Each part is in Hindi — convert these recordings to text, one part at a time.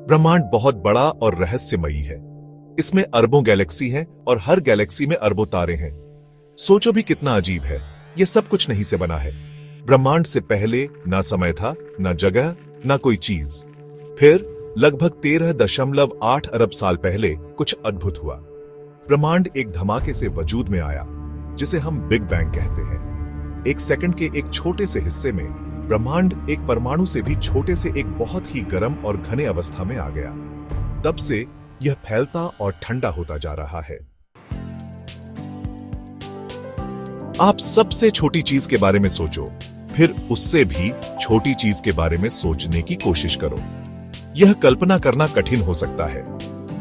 ब्रह्मांड बहुत बड़ा और रहस्यमयी है। इसमें अरबों गैलेक्सी हैं और हर गैलेक्सी में अरबों तारे हैं। सोचो भी कितना अजीब है, यह सब कुछ नहीं से बना है। ब्रह्मांड से पहले ना समय था, ना जगह, ना कोई चीज। फिर लगभग 13.8 अरब साल पहले कुछ अद्भुत हुआ। ब्रह्मांड एक धमाके से वजूद में आया, जिसे हम बिग बैंग कहते हैं। एक सेकंड के एक छोटे से हिस्से में ब्रह्मांड एक परमाणु से भी छोटे से एक बहुत ही गर्म और घने अवस्था में आ गया। तब से यह फैलता और ठंडा होता जा रहा है। आप सबसे छोटी चीज के बारे में सोचो, फिर उससे भी छोटी चीज के बारे में सोचने की कोशिश करो। यह कल्पना करना कठिन हो सकता है,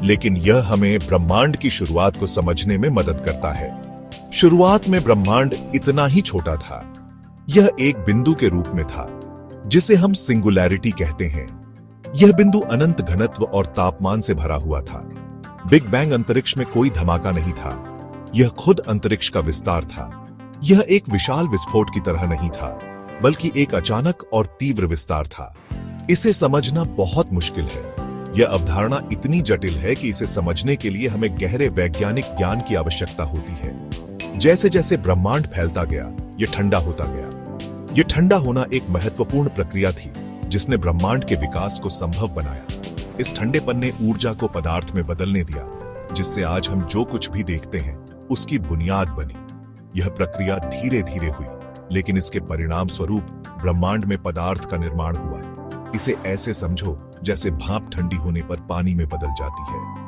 लेकिन यह हमें ब्रह्मांड की शुरुआत को समझने में मदद करता है। शुरुआत में ब्रह्मांड इतना ही छोटा था। यह एक बिंदु के रूप में था, जिसे हम सिंगुलैरिटी कहते हैं। यह बिंदु अनंत घनत्व और तापमान से भरा हुआ था। बिग बैंग अंतरिक्ष में कोई धमाका नहीं था, यह खुद अंतरिक्ष का विस्तार था। यह एक विशाल विस्फोट की तरह नहीं था, बल्कि एक अचानक और तीव्र विस्तार था। इसे समझना बहुत मुश्किल है। यह अवधारणा इतनी जटिल है कि इसे समझने के लिए हमें गहरे वैज्ञानिक ज्ञान की आवश्यकता होती है। जैसे जैसे ब्रह्मांड फैलता गया, यह ठंडा होता गया। यह ठंडा होना एक महत्वपूर्ण प्रक्रिया थी, जिसने ब्रह्मांड के विकास को संभव बनाया। इस ठंडेपन ने ऊर्जा को पदार्थ में बदलने दिया, जिससे आज हम जो कुछ भी देखते हैं उसकी बुनियाद बनी। यह प्रक्रिया धीरे धीरे हुई, लेकिन इसके परिणाम स्वरूप ब्रह्मांड में पदार्थ का निर्माण हुआ। इसे ऐसे समझो जैसे भाप ठंडी होने पर पानी में बदल जाती है।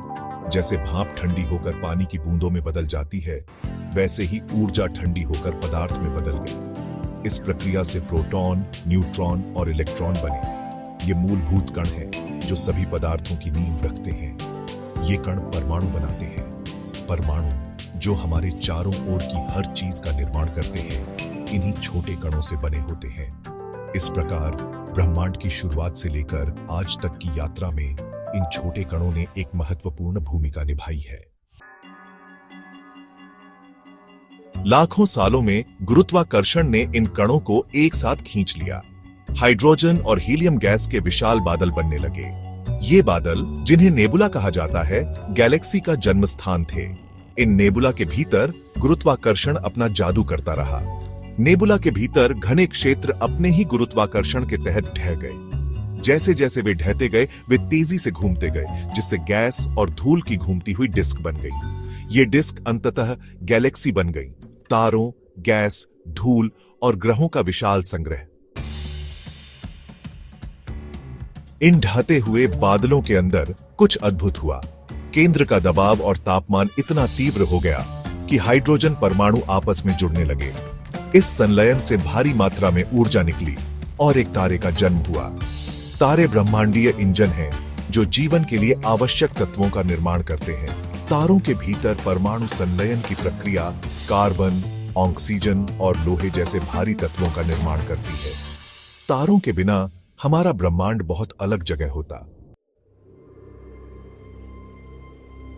जैसे भाप ठंडी होकर पानी की बूंदों में बदल जाती है, वैसे ही ऊर्जा ठंडी होकर पदार्थ में बदल गई। इस प्रक्रिया से प्रोटॉन, न्यूट्रॉन और इलेक्ट्रॉन बने। ये मूलभूत कण हैं जो सभी पदार्थों की नींव रखते हैं। ये कण परमाणु बनाते हैं। परमाणु जो हमारे चारों ओर की हर चीज का निर्माण करते हैं, इन्हीं छोटे कणों से बने होते हैं। इस प्रकार ब्रह्मांड की शुरुआत से लेकर आज तक की यात्रा में इन छोटे कणों ने एक महत्वपूर्ण भूमिका निभाई है। लाखों सालों में गुरुत्वाकर्षण ने इन कणों को एक साथ खींच लिया। हाइड्रोजन और हीलियम गैस के विशाल बादल बनने लगे। ये बादल, जिन्हें नेबुला कहा जाता है, गैलेक्सी का जन्म स्थान थे। इन नेबुला के भीतर गुरुत्वाकर्षण अपना जादू करता रहा। नेबुला के भीतर घने क्षेत्र अपने ही गुरुत्वाकर्षण के तहत ढह गए। जैसे जैसे वे ढहते गए, वे तेजी से घूमते गए, जिससे गैस और धूल की घूमती हुई डिस्क बन गई। ये डिस्क अंततः गैलेक्सी बन गई। तारों, गैस, धूल और ग्रहों का विशाल संग्रह। इन ढहते हुए बादलों के अंदर कुछ अद्भुत हुआ। केंद्र का दबाव और तापमान इतना तीव्र हो गया कि हाइड्रोजन परमाणु आपस में जुड़ने लगे। इस संलयन से भारी मात्रा में ऊर्जा निकली और एक तारे का जन्म हुआ। तारे ब्रह्मांडीय इंजन हैं, जो जीवन के लिए आवश्यक तत्वों का निर्माण करते हैं। तारों के भीतर परमाणु संलयन की प्रक्रिया कार्बन, ऑक्सीजन और लोहे जैसे भारी तत्वों का निर्माण करती है। तारों के बिना हमारा ब्रह्मांड बहुत अलग जगह होता।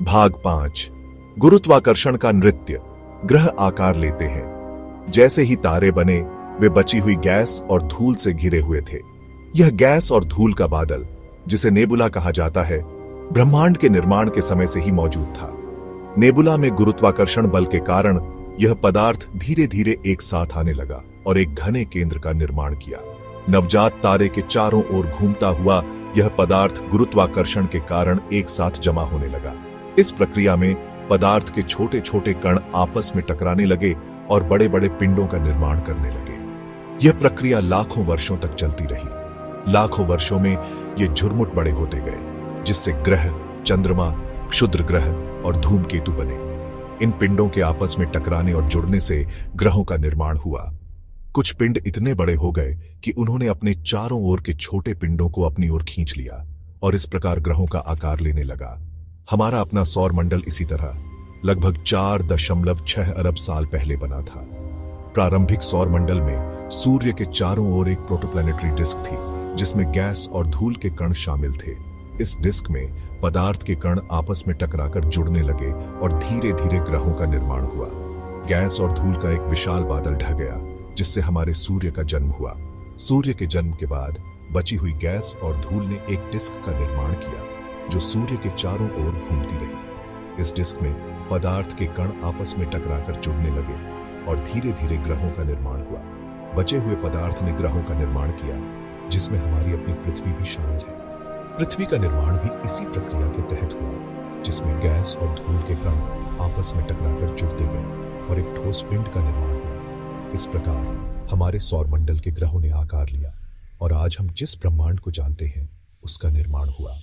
भाग 5। गुरुत्वाकर्षण का नृत्य। ग्रह आकार लेते हैं। जैसे ही तारे बने, वे बची हुई गैस और धूल से घिरे हुए थे। यह गैस और धूल का बादल, जिसे नेबुला कहा जाता है, ब्रह्मांड के निर्माण के समय से ही मौजूद था। नेबुला में गुरुत्वाकर्षण बल के कारण यह पदार्थ धीरे धीरे एक साथ आने लगा और एक घने केंद्र का निर्माण किया। नवजात तारे के चारों ओर घूमता हुआ यह पदार्थ गुरुत्वाकर्षण के कारण एक साथ जमा होने लगा। इस प्रक्रिया में पदार्थ के छोटे छोटे कण आपस में टकराने लगे और बड़े बड़े पिंडों का निर्माण करने लगे। यह प्रक्रिया लाखों वर्षों तक चलती रही। लाखों वर्षों में ये झुरमुट बड़े होते गए, जिससे ग्रह, चंद्रमा, क्षुद्र ग्रह और धूमकेतु बने। इन पिंडों के आपस में टकराने और जुड़ने से ग्रहों का निर्माण हुआ। कुछ पिंड इतने बड़े हो गए कि उन्होंने अपने चारों ओर के छोटे पिंडों को अपनी ओर खींच लिया और इस प्रकार ग्रहों का आकार लेने लगा। हमारा अपना सौर मंडल इसी तरह लगभग 4.6 अरब साल पहले बना था। प्रारंभिक सौर मंडल में सूर्य के चारों ओर एक प्रोटोप्लैनेटरी डिस्क थी, जिसमें गैस और धूल के कण शामिल थे। इस डिस्क में पदार्थ के कण आपस में टकराकर जुड़ने लगे और धीरे धीरे ग्रहों का निर्माण हुआ। गैस और धूल का एक विशाल बादल ढह गया, जिससे हमारे सूर्य का जन्म हुआ। सूर्य के जन्म के बाद बची हुई गैस और धूल ने एक डिस्क का निर्माण किया जो सूर्य के चारों ओर घूमती रही। इस डिस्क में पदार्थ के कण आपस में टकराकर जुड़ने लगे और धीरे धीरे ग्रहों का निर्माण हुआ। बचे हुए पदार्थ ने ग्रहों का निर्माण किया, जिसमें हमारी अपनी पृथ्वी भी शामिल है। पृथ्वी का निर्माण भी इसी प्रक्रिया के तहत हुआ, जिसमें गैस और धूल के कण आपस में टकराकर जुड़ते गए और एक ठोस पिंड का निर्माण हुआ। इस प्रकार हमारे सौरमंडल के ग्रहों ने आकार लिया और आज हम जिस ब्रह्मांड को जानते हैं उसका निर्माण हुआ।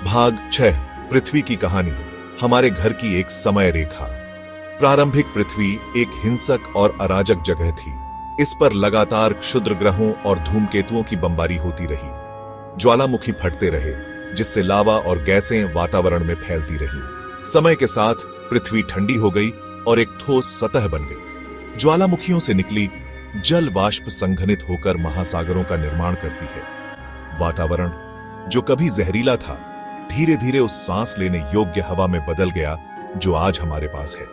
भाग 6, पृथ्वी की कहानी। हमारे घर की एक समय रेखा। प्रारंभिक पृथ्वी एक हिंसक और अराजक जगह थी। इस पर लगातार क्षुद्र ग्रहों और धूमकेतुओं की बमबारी होती रही। ज्वालामुखी फटते रहे, जिससे लावा और गैसें वातावरण में फैलती रही। समय के साथ पृथ्वी ठंडी हो गई और एक ठोस सतह बन गई। ज्वालामुखियों से निकली जल वाष्प संघनित होकर महासागरों का निर्माण करती है। वातावरण जो कभी जहरीला था, धीरे धीरे उस सांस लेने योग्य हवा में बदल गया जो आज हमारे पास है।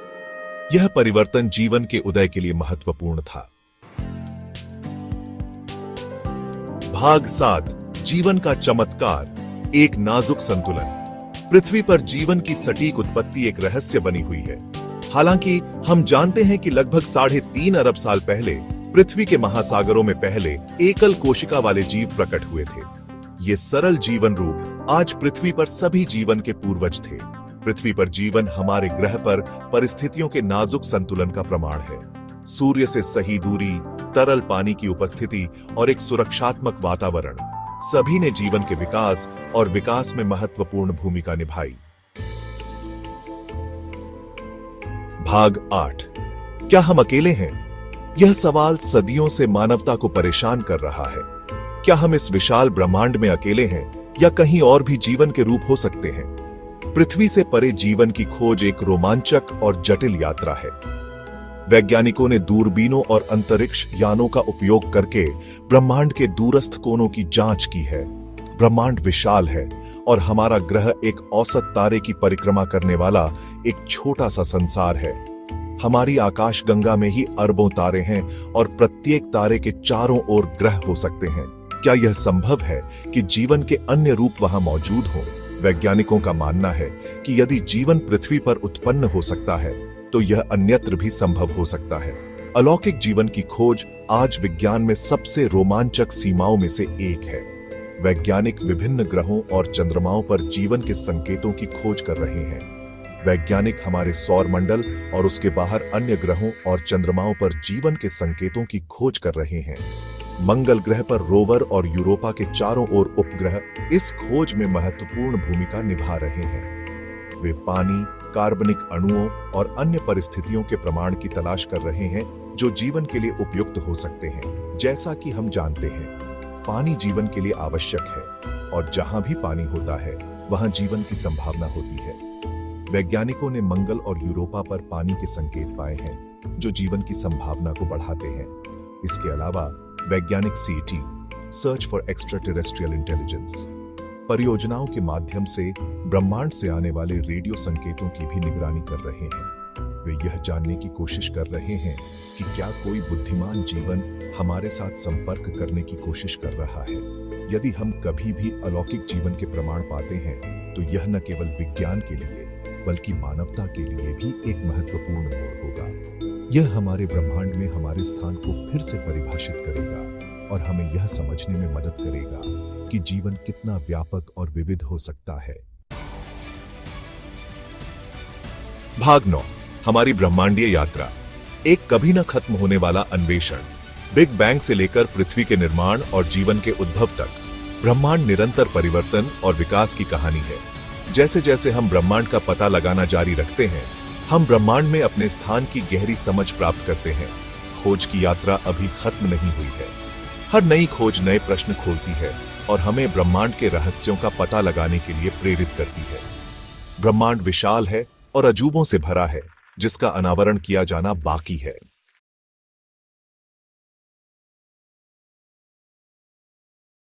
यह परिवर्तन जीवन के उदय के लिए महत्वपूर्ण था। भाग 7, जीवन का चमत्कार, एक नाजुक संतुलन। पृथ्वी पर जीवन की सटीक उत्पत्ति एक रहस्य बनी हुई है। हालांकि हम जानते हैं कि लगभग 3.5 अरब साल पहले पृथ्वी के महासागरों में पहले एकल कोशिका वाले जीव प्रकट हुए थे। ये सरल जीवन रूप आज पृथ्वी पर सभी जीवन के पूर्वज थे। पृथ्वी पर जीवन हमारे ग्रह पर परिस्थितियों के नाजुक संतुलन का प्रमाण है। सूर्य से सही दूरी, तरल पानी की उपस्थिति और एक सुरक्षात्मक वातावरण, सभी ने जीवन के विकास और विकास में महत्वपूर्ण भूमिका निभाई। भाग 8, क्या हम अकेले हैं? यह सवाल सदियों से मानवता को परेशान कर रहा है। क्या हम इस विशाल ब्रह्मांड में अकेले हैं या कहीं और भी जीवन के रूप हो सकते हैं? पृथ्वी से परे जीवन की खोज एक रोमांचक और जटिल यात्रा है। वैज्ञानिकों ने दूरबीनों और अंतरिक्ष यानों का उपयोग करके ब्रह्मांड के दूरस्थ कोनों की जांच की है। ब्रह्मांड विशाल है और हमारा ग्रह एक औसत तारे की परिक्रमा करने वाला एक छोटा सा संसार है। हमारी आकाशगंगा में ही अरबों तारे हैं और प्रत्येक तारे के चारों ओर ग्रह हो सकते हैं। क्या यह संभव है कि जीवन के अन्य रूप वहां मौजूद हों? वैज्ञानिकों का मानना है कि यदि जीवन पृथ्वी पर उत्पन्न हो सकता है तो यह अन्यत्र भी संभव हो सकता है। अलौकिक जीवन की खोज आज विज्ञान में सबसे रोमांचक सीमाओं में से एक है। वैज्ञानिक विभिन्न ग्रहों और चंद्रमाओं पर जीवन के संकेतों की खोज कर रहे हैं। वैज्ञानिक हमारे सौर मंडल और उसके बाहर अन्य ग्रहों और चंद्रमाओं पर जीवन के संकेतों की खोज कर रहे हैं। मंगल ग्रह पर रोवर और यूरोपा के चारों ओर उपग्रह इस खोज में महत्वपूर्ण भूमिका निभा रहे हैं। वे पानी, कार्बनिक अणुओं और अन्य परिस्थितियों के प्रमाण की तलाश कर रहे हैं जो जीवन के लिए उपयुक्त हो सकते हैं। जैसा कि हम जानते हैं, पानी जीवन के लिए आवश्यक है और जहां भी पानी होता है वहां जीवन की संभावना होती है। वैज्ञानिकों ने मंगल और यूरोपा पर पानी के संकेत पाए हैं जो जीवन की संभावना को बढ़ाते हैं। इसके अलावा वैज्ञानिक सीटी search for extra terrestrial intelligence परियोजनाओं के माध्यम से ब्रह्मांड से आने वाले रेडियो संकेतों की भी निगरानी कर रहे हैं। वे यह जानने की कोशिश कर रहे हैं कि क्या कोई बुद्धिमान जीवन हमारे साथ संपर्क करने की कोशिश कर रहा है। यदि हम कभी भी अलौकिक जीवन के प्रमाण पाते हैं तो यह न केवल विज्ञान के लिए बल्कि मानवता के लिए भी एक महत्वपूर्ण मोड़ होगा। यह हमारे ब्रह्मांड में हमारे स्थान को फिर से परिभाषित करेगा और हमें यह समझने में मदद करेगा कि जीवन कितना व्यापक और विविध हो सकता है। भाग 9, हमारी ब्रह्मांडीय यात्रा, एक कभी न खत्म होने वाला अन्वेषण। बिग बैंग से लेकर पृथ्वी के निर्माण और जीवन के उद्भव तक ब्रह्मांड निरंतर परिवर्तन और विकास की कहानी है। जैसे जैसे हम ब्रह्मांड का पता लगाना जारी रखते हैं, हम ब्रह्मांड में अपने स्थान की गहरी समझ प्राप्त करते हैं। खोज की यात्रा अभी खत्म नहीं हुई है। हर नई खोज नए प्रश्न खोलती है और हमें ब्रह्मांड के रहस्यों का पता लगाने के लिए प्रेरित करती है। ब्रह्मांड विशाल है और अजूबों से भरा है, जिसका अनावरण किया जाना बाकी है।